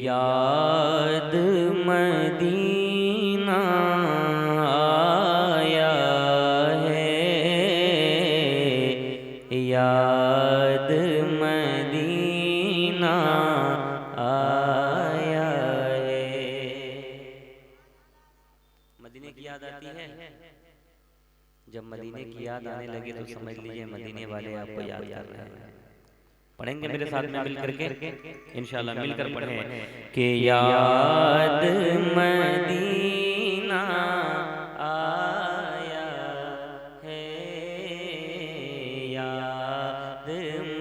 याद मदीना आया है, याद मदीना आया है। मदीने की याद आती है। जब मदीने की याद आने लगे तो समझ लीजिए मदीने वाले आपको याद कर रहे हैं। पढ़ेंगे मेरे साथ में मिल करके, इंशाल्लाह मिलकर पढ़ें कि याद मदीना आया है, याद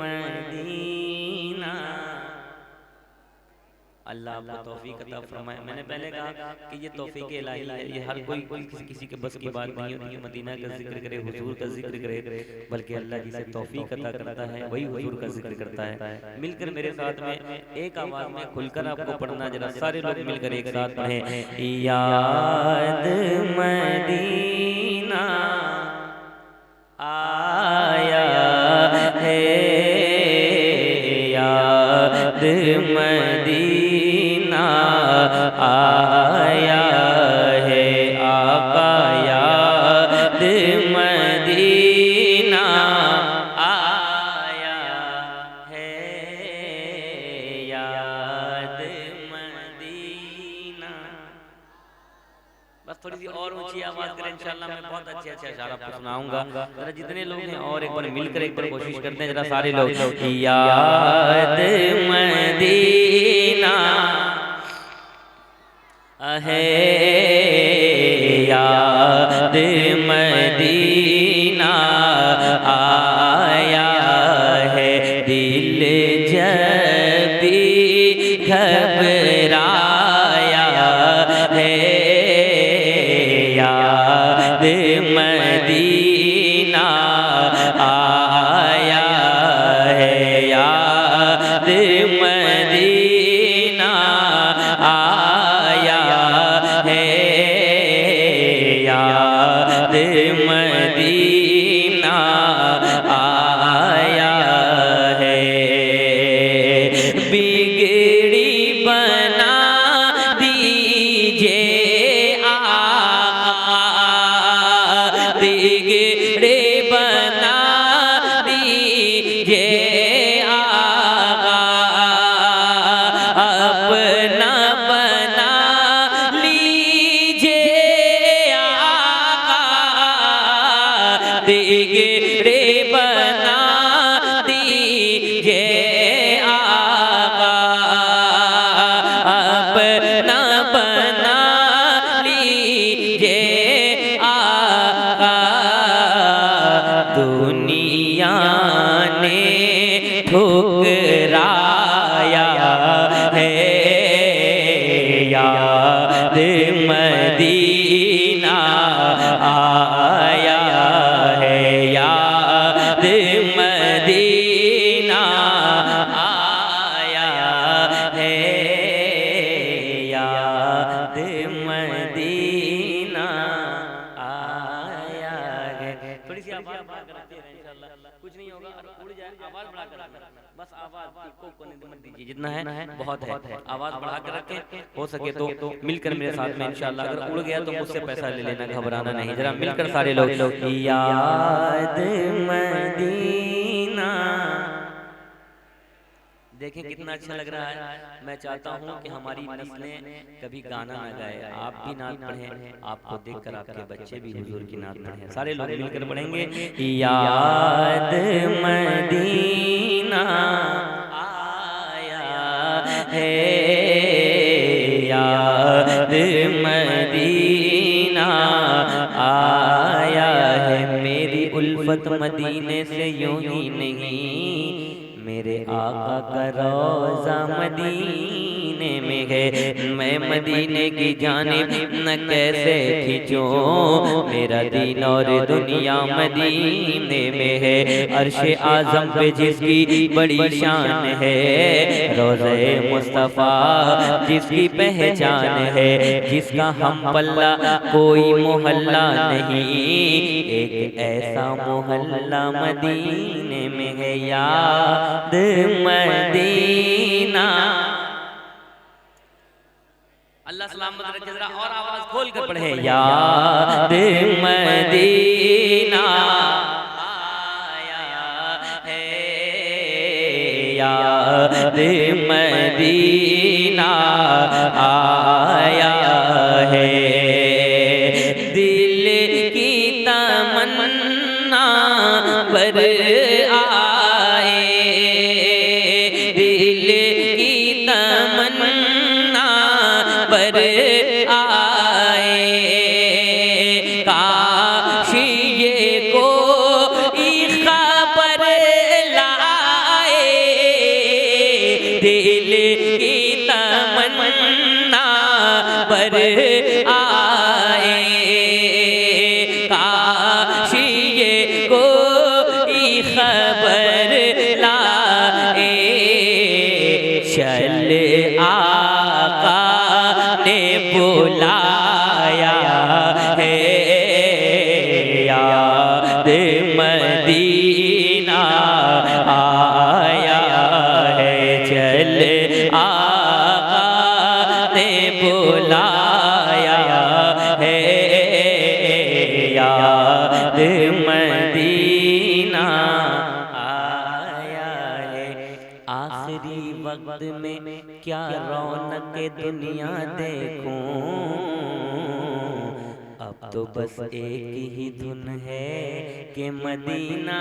मदीना। अल्लाह आपको तौफीक अता फरमाए। मैंने पहले कहा कि ये तौफीक इलाही है, ये हर कोई किसी के बस की बात नहीं होती है मदीना का जिक्र करे, हुजूर का जिक्र करे, बल्कि अल्लाह जिसे तौफीक अता करता है वही हुजूर का जिक्र करता है। मिलकर मेरे साथ में एक आवाज में खुलकर आपको पढ़ना, जरा सारे लोग मिलकर एक साथ पढ़ें। याद मदीना आया है, याद मदीना आया है, आका याद मदीना आया है, याद मदीना। बस थोड़ी सी और ऊंची आवाज करें इंशाल्लाह, मैं बहुत अच्छे अच्छे अशार आपको सुनाऊंगा। जरा जितने लोग हैं और एक बार मिलकर एक बार कोशिश करते हैं, जरा सारे लोग। याद मदीना है, याद मदीना आया है, दिल जब भी घबराया है, याद मदीना आया है, याद मदीना आया है, याद मदीना आया है। बिगड़ी बना दीजिए आका, बिगड़े बना दीजिए आका, अपना बना लीजिए आका, बिगड़े बना दीजिए आका, अपना बना लीजिए आका। दुनिया ने ठुकराया है, याद मदीना आया है, याद मदीना आया है, याद मदीना आया है। थोड़ी सी आवाज बढ़ा कर रखते हैं इंशाल्लाह, कुछ नहीं होगा, उड़ जाए आवाज बढ़ा कर रखना, बस आवाज को मत दीजिए, जितना है बहुत है, आवाज बढ़ा कर रखें। हो सके तो मिलकर मेरे साथ में इंशाल्लाह, अगर उड़ गया तो मुझसे पैसा ले लेना, घबराना नहीं। जरा मिलकर सारे लोग। याद मदीना। देखें कितना अच्छा लग रहा है। मैं चाहता हूँ कि हमारी नस्लें कभी गाना ना गाए, आप भी नात पढ़ें, आपको देखकर आपके बच्चे भी हुजूर की नात पढ़ें। सारे लोग मिलकर पढ़ेंगे। याद मदीना आया है, याद मदीना आया है, मेरी उल्फत मदीने से यूं ही नहीं, मेरे आका का रोज़ा मदीने में है, मैं मदीने की जानिब न कैसे खींचूं, मेरा दीन और दुनिया मदीने में है। अर्शे आज़म पे जिसकी बड़ी शान है, रोज़े मुस्तफ़ा जिसकी पहचान है, जिसका हम पल्ला कोई मोहल्ला नहीं, एक ऐसा मोहल्ला मदीने में है। याद मदीना अल्लाह सलामत रखे। जरा और आवाज खोल कर पढ़े, याद मदीना आया है, याद मदीना आया है, दिल की तमन्ना पर आए, दिल की तमन्ना पर आए, काश ये कोई खबर लाए, दिल की तमन्ना पर आए, काश ये कोई खबर लाए, चल आका ने बुलाया है, याद मदीना आया है, चल आका ने बुलाया है, याद मदीना आया है। आखिरी वक्त में क्या रौनक दुनिया देखूं, अब तो बस एक ही धुन है कि मदीना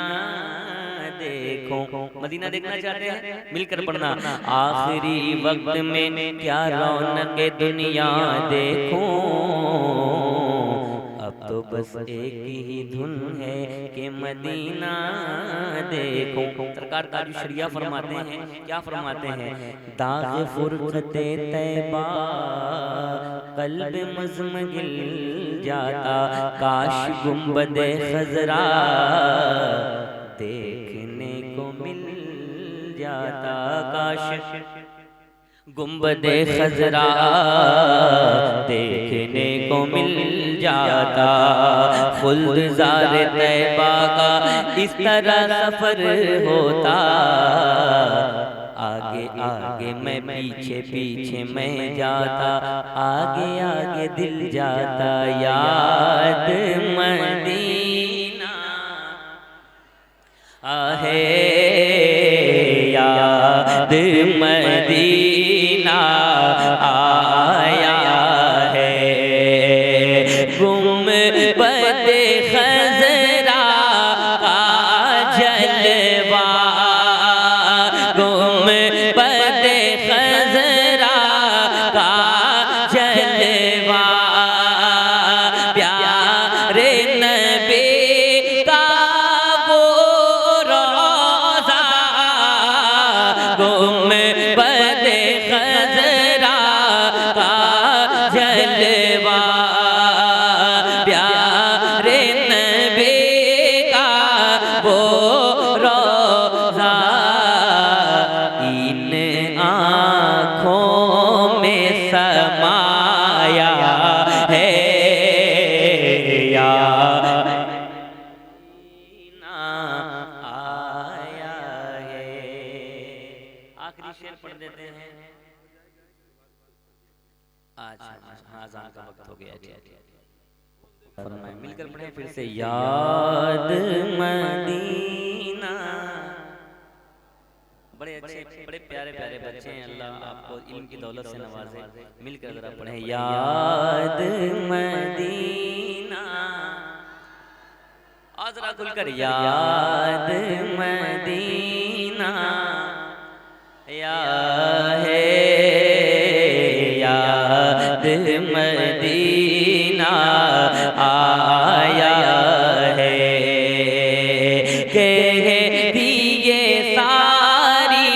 देखो। मदीना देखना चाहते हैं, मिलकर पढ़ना। आखिरी वक्त में क्या रौनक दुनिया देखूं, अब तो बस एक ही धुन है कि मदीना देखो। सरकार ताजु शरिया फरमाते हैं, क्या फरमाते हैं, दाग फुरकते तैबा कल्ब मज़मगिल जाता, काश गुंबदे खजरा देखने को मिल जाता, काश गुंबदे खजरा देखने को मिल जाता, खुलदार तैबा का इस तरह सफर होता, आगे आगे मैं पीछे पीछे मैं जाता, आगे आगे दिल जाता, याद मदीना आहे, याद मदीना आया है, गुंबद खजरा का जलवा, गुंबद खजरा का जलवा, प्यारे नबी का वो रोज़ा, गुंबद खजरा का जलवा, प्यारे नबी का वो रोज़ा, इन आँखों में समाया है, याद मदीना आया है। आखिरी शेर पढ़ देते हैं। आज अज़ान का वक्त हो गया। फरमाए, मिलकर पढ़े फिर से, याद मदीना। बड़े अच्छे बड़े प्यारे प्यारे बच्चे हैं, अल्लाह आपको इल्म की दौलत से नवाजे। मिलकर जरा पढ़े, याद मदीना, और जरा खुलकर, याद मदीना या है, याद मदीना आया है, कहती ये सारी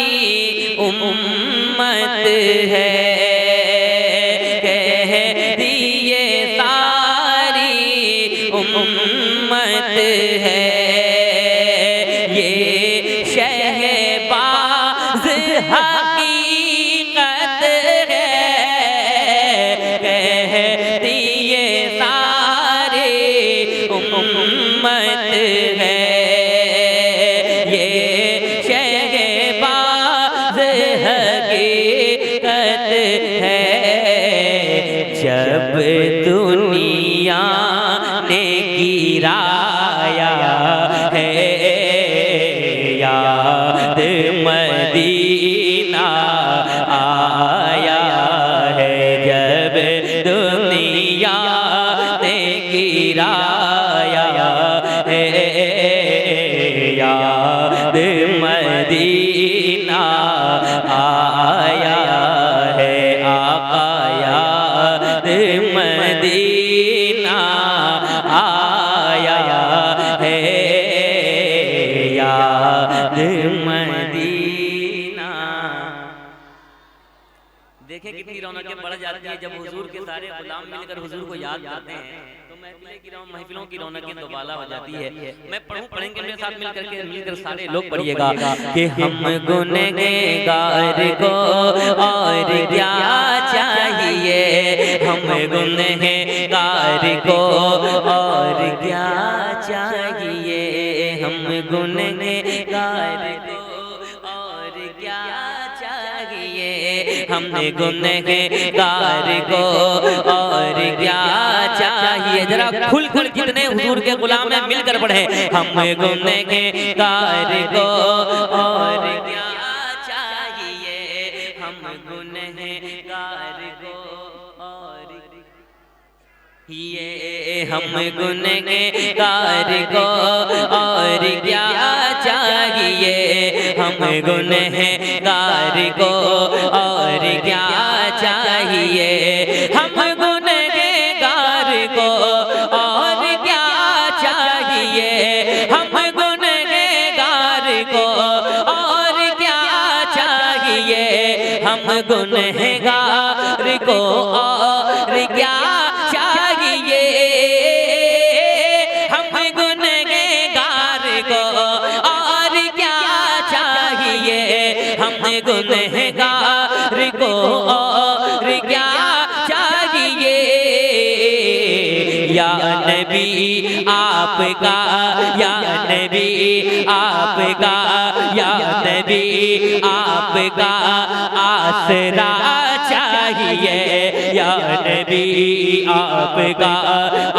उम्मत है, कहती ये सारी उम्मत है, ये शहबाज हकीकत है, कहती ये सारी उम्मत है, ये शहबाज हकीकत है, जब दुनिया ने गिराया है याद मदीना आया है, जब दुनिया ने गिराया है याद मदीना आया है, आका याद मदीना आया है याद मदीना। देखें कितनी रौनकें बढ़ जाती है जब हुजूर के सारे गुलाम मिलकर हुजूर को याद करते हैं, तो महफिलों की रौनकें दोबाला हो जाती है। मैं पढ़ेंगे मेरे साथ मिलकर सारे लोग पढ़िएगा कि हम गुनहगार को और क्या चाहिए, हम गुनहगार को और क्या चाहिए, हम गुनहगार को और क्या चाहिए, हमने गुनहगार को और क्या चाहिए। जरा खुल कितने हुजूर के गुलाम हैं मिलकर पढ़े, हम गुनहगार को और क्या चाहिए, हम गुनहगार को और ये, हम गुनहगार को और क्या चाहिए, हम गुनहगार को और क्या चाहिए, हम गुनहगार को और क्या चाहिए, हम गुनहगार को और क्या चाहिए, हम गुनहगार को और क्या चाहिए, हम गुनहगार को और क्या चाहिए, हम गुनहगार को और क्या चाहिए। या नबी आपका, या नबी आपका, या नबी आपका आसरा चाहिए, या नबी आपका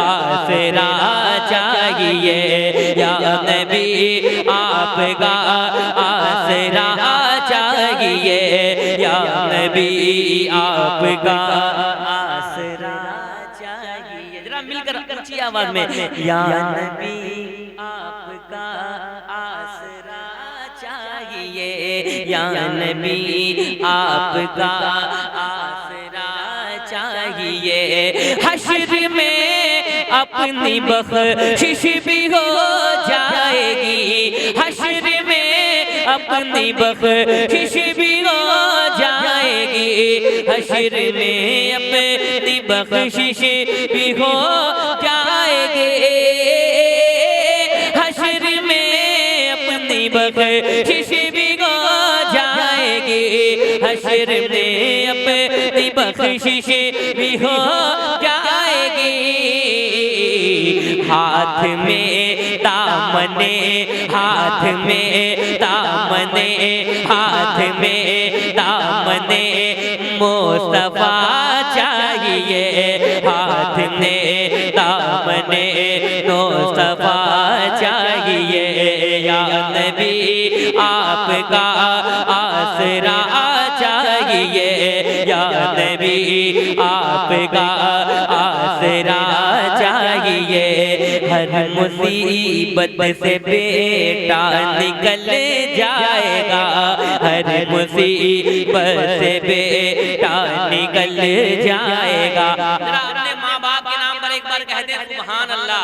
आसरा चाहिए, या नबी आपका आसरा चाहिए, या नबी आपका आसरा चाहिए। जरा मिलकर ऊंची आवाज में, या नबी आपका आसरा चाहिए, या नबी आपका आसरा चाहिए। हश्र में अपनी बख्शिश भी हो जाएगी, हश्र में अपनी बख्शिश भी हो जाएगी, हश्र में अपनी बख्शिश भी हो जाएगी, हश्र में अपनी बख्शिश भी हो जाएगी, हश्र में अपनी बख्शिश भी हो जाएगी। हाथ में दामने, हाथ में दामने, हाथ में दामने मुस्तफा चाहिए, हाथ में दामने मुस्तफा चाहिए, या नबी आपका आसरा चाहिए, या नबी आपका आसरा चाहिए। हर मुसीबत से बेटा निकल जाएगा, हर मुसीबत से बेटा निकल जाएगा। जरा अपने माँ बाप के नाम पर एक बार कह दे सुभान अल्लाह।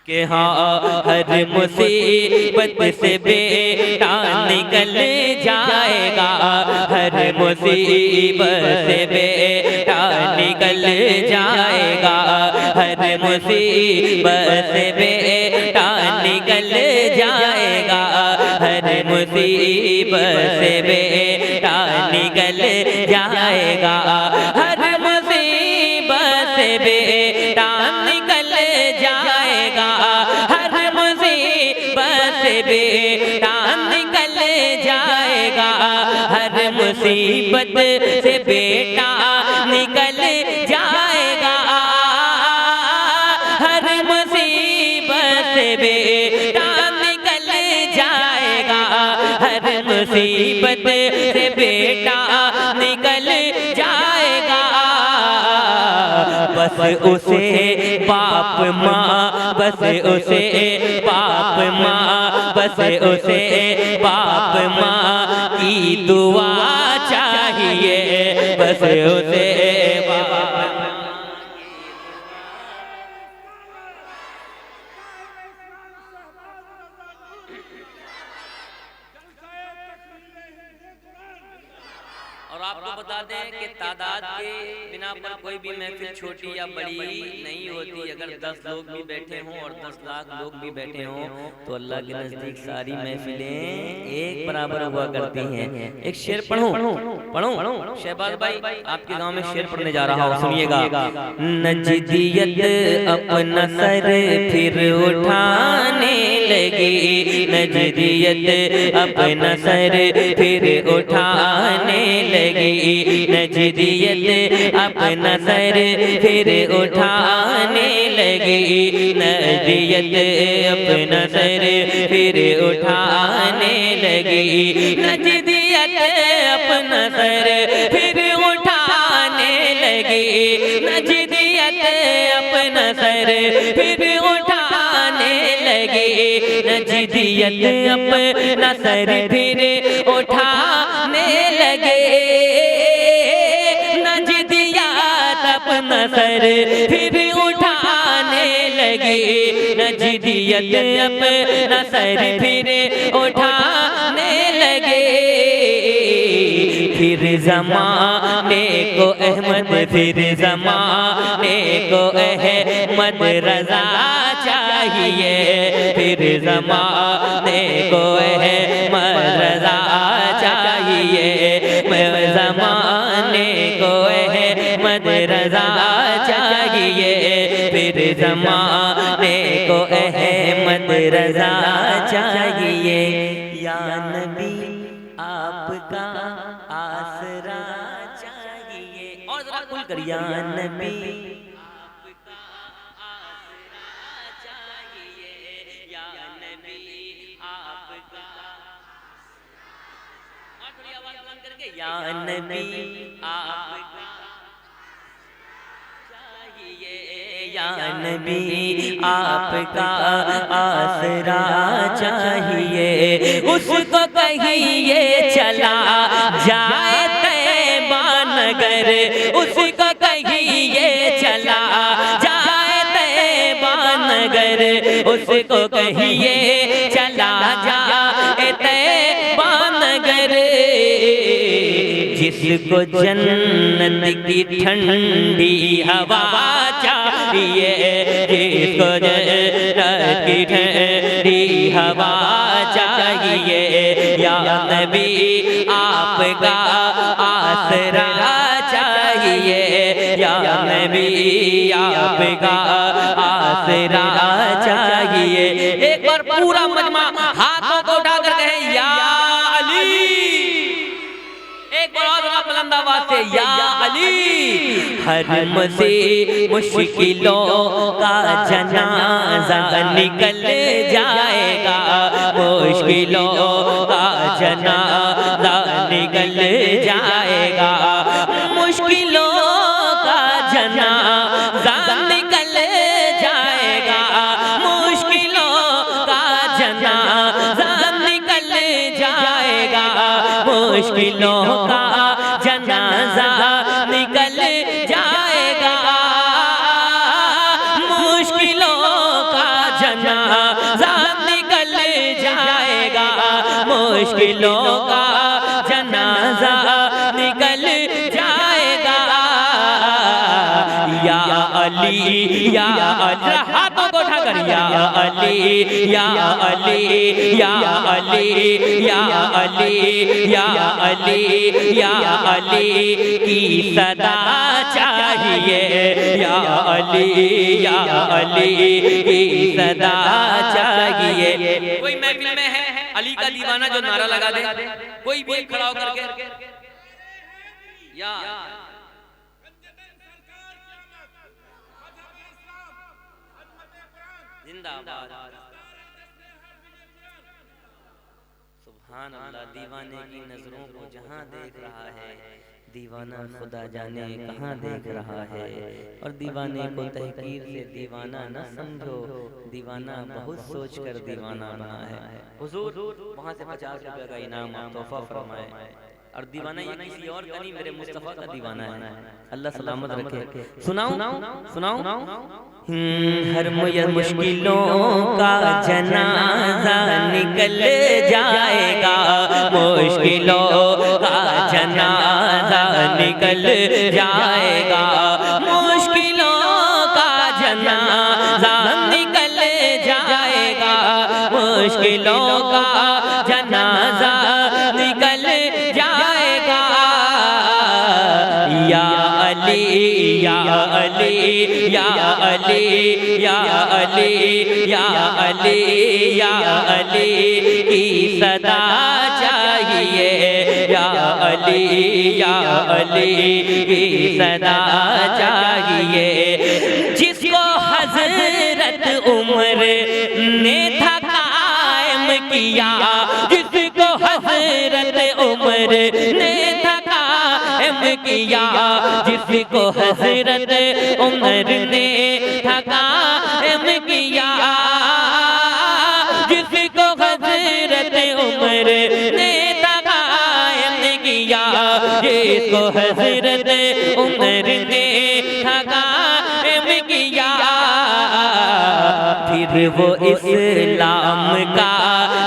कि हाँ हर मुसीबत से बेटा निकल जाएगा, हर मुसीबत से बेटा निकल जाएगा, हर मुसीबत से बेटा निकल जाएगा, हर मुसीबत से बेटा निकल जाएगा, हर मुसीबत से बेटा निकल जाएगा, हर मुसीबत से बेटा निकल जाएगा, हर मुसीबत से बेटा निकल जाएगा, हर मुसीबत से बेटा निकल जाएगा, हर मुसीबत से बेटा निकल जाएगा। बस उसे बाप माँ, बस उसे बाप माँ, बस उसे बाप माँ की दुआ चाहिए, बस उसे बाप माँ। और आपको बता दें कि तादाद के बिना पर कोई भी महफिल छोटी या बड़ी नहीं होती। अगर 10 लोग भी बैठे हों और 10 लाख लोग भी बैठे हों तो अल्लाह के नज़दीक सारी महफिलें एक बराबर हुआ करती हैं। एक शेर पढ़ूं शहबाज भाई, आपके गांव में शेर पढ़ने जा रहा हूं, सुनिएगा। नजदियत अपना सर फिर उठाने लगी, नजदियत अपना सर फिर उठाने लगी, नजदियत अपना सर फिर उठाने लगी, नजदियत अपना सर फिर उठाने लगी, नजदियत अपना सर फिर उठाने लगी, नजदियत अपना सर फिर उठाने लगी, नजदियत अपना सर फिर उठाने लगे, नजदियत अपना सर फिर उठाने लगे, नजदियत अपना सर फिर उठाने लगे। फिर ज़माने को अहमद, फिर ज़माने को अहमद रज़ा चाहिए, फिर ज़माने को अहमद रज़ा चाहिए, ज़माने को अहमद रज़ा चाहिए, फिर ज़माने को अहमद रज़ा चाहिए। या नबी आपका आसरा चाहिए, और जरा खुल कर या नबी आपका आसरा चाहिए, या नबी आपका, और थोड़ी आवाज बुलंद करके, या नबी आपका चाहिए, या नबी आपका आसरा चाहिए, उसको कहिए चला जाए तैबा नगर, उसको कहिए चला जाए तैबा नगर, उसको कहिए चला जाए तैबा नगर, जिसको जन्नत की ठंडी हवा चाहिए, जिसको जन्नत की ठंडी हवा चाहिए, या नबी आपका आसरा चाहिए, या नबी आपका आसरा चाहिए। एक बार पूरा मजमा हाथों को उठाकर कहे या अली, एक बार और बुलंद आवाज से या अली। हर मुश्किलों का जनाजा निकल जाएगा, मुश्किलों का जनाजा निकल जाएगा, मुश्किलों का जनाजा निकल जाएगा, मुश्किलों का जनाजा निकल जाएगा, मुश्किलों का जनाजा निकल जाएगा, मुश्किलों का जनाजा निकल जाएगा, मुश्किलों का जनाजा निकल जाएगा। या अली या अली, हाथों को उठाकर या अली या अली या अली या अली या अली या अली की सदा चाहिए, या अली या अली की सदा चाहिए। कोई महफिल में है अली का दीवाना जो नारा लगा दे, कोई भी खड़ा होकर के या जिंदाबाद। सुभान अल्लाह। दीवाने की नजरों को जहां देख रहा है, दीवाना खुदा जाने कहाँ देख रहा है। और दीवाने को तहकीर से दीवाना न समझो, दीवाना बहुत सोच कर दीवाना बना है। हुजूर वहाँ से 50 रुपए का इनाम तोहफा फरमाए। और दीवाना ये किसी और का नहीं, मेरे मुस्तफ़ा का दीवाना है। अल्लाह सलामत रखे। सुनाऊं सुनाऊं। हर मुश्किलों का जनाजा निकल जाएगा, मुश्किलों का जनाजा निकल जाएगा, मुश्किलों का जनाजा निकल जाएगा, मुश्किलों का जनाजा निकल जाएगा। या अली या अली या अली या अली या अली या अली की सदा चाहिए, या अली या अली की सदा चाहिए। जिसको हजरत उमर ने था कायम किया, जिसको हजरत उमर ने था कायम किया, जिसको हजरत उमर ने था कायम किया, जिसको हजरत उमर ने था कायम किया, जिसको हजरत उमर ने था कायम किया। फिर वो इस्लाम का,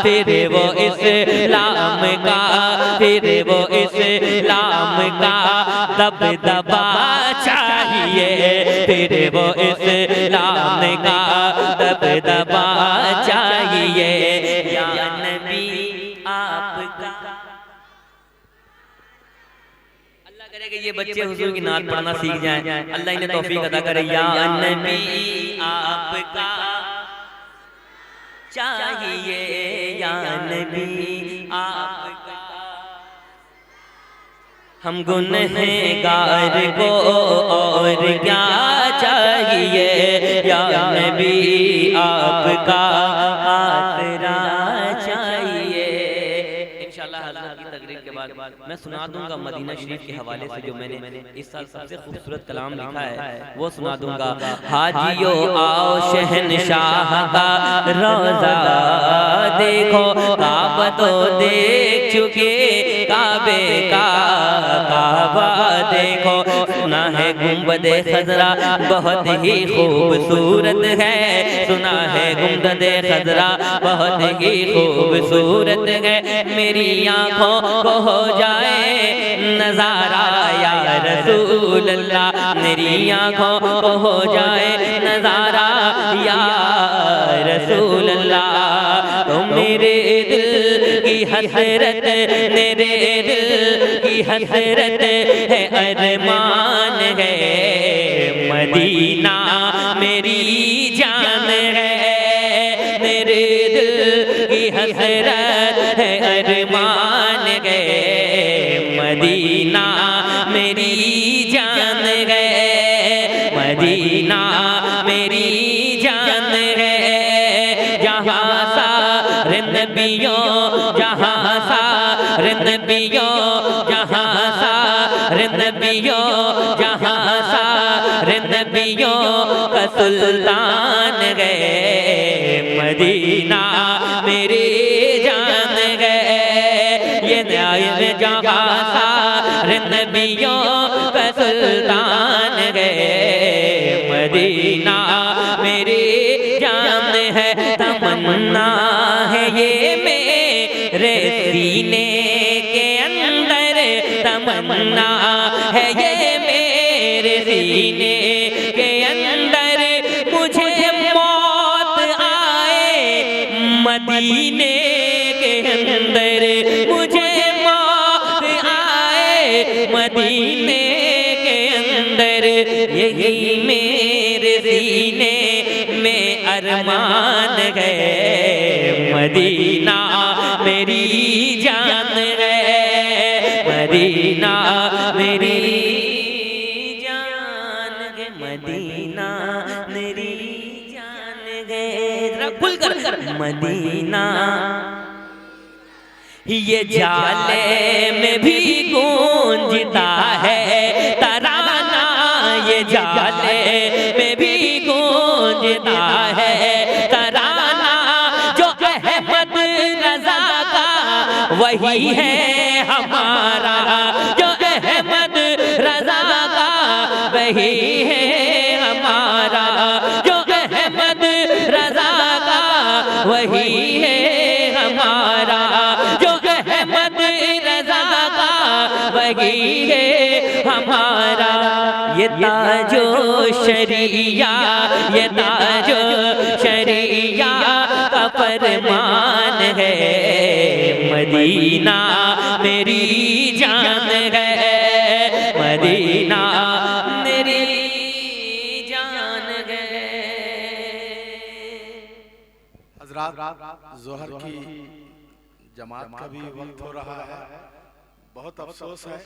फिर वो इस्लाम का, फिर वो इस्लाम का दबदबा चाहिए, फिर वो इस्लाम का दबदबा चाहिए। या नबी आपका। अल्लाह करेगा ये बच्चे हुजूर की नात पढ़ना सीख जाएं, अल्लाह इन्हें तौफीक अता करे। या नबी आपका चाहिए, या नबी आपका। हम गुनहगार को और क्या चाहिए, या नबी आपका आसरा चाहिए। इंशाअल्लाह हज़रत की तकरीर के बाद मैं सुना दूंगा मदीना शरीफ के हवाले से जो मैंने इस साल सबसे खूबसूरत कलाम लिखा है वो सुना दूंगा। हाजियो आओ शहनशाह का रोज़ा देखो, काबा तो देख चुके, काबे का काबा देखो। सुना है गुंबदे खजरा बहुत ही खूबसूरत है, सुना है गुंबदे खजरा बहुत ही खूबसूरत है। मेरी आँखों को हो जाए नजारा या रसूल अल्लाह, मेरी आँखों को हो जाए नजारा या रसूल अल्लाह। तो मेरे दिल की हसरत, मेरे दिल की हसरत है, अरमान है, मदीना मेरी जान है। मेरे दिल की हसरत है, अरमान है, मदीना मेरी जान है, मदीना मेरी जान है। जहाँ सारे नबियों, जहाँ सारे नबियों, जहाँ सारे नबियों, जहाँ सारे नबियों का सुल्तान गए, मदीना मेरी जान गए। ये न्याय में जहाँ सारे नबियों का सुल्तान गए, मदीना मेरी जान है। तमन्ना है ये मेरे सीने के अंदर, तमन्ना है ये मेरे सीने के अंदर, मुझे मौत आए मदीने के अंदर, मुझे मौत आए मदीने के अंदर। यही मेरे सीने में अरमान है, मदीना मेरी जान है, मदीना मेरी जान गे, मदीना मेरी जान गे, जरा खुल कर मदीना। ये जाले में भी गूंजता है तराना, ये जाले में भी गूंजता है तराना, जो अहमद रजा का वही है हमारा, जो अहमद रजा का वही है हमारा, जो अहमद रजा का वही है हमारा, जो अहमद रजा का वही है हमारा। ये ताजो शरिया, ये ताजो शरिया का फरमान है, मदीना मेरी जान है, मदीना मेरी जान है। हज़रात ज़ोहर की जमात का भी वक्त हो रहा है, बहुत अफसोस है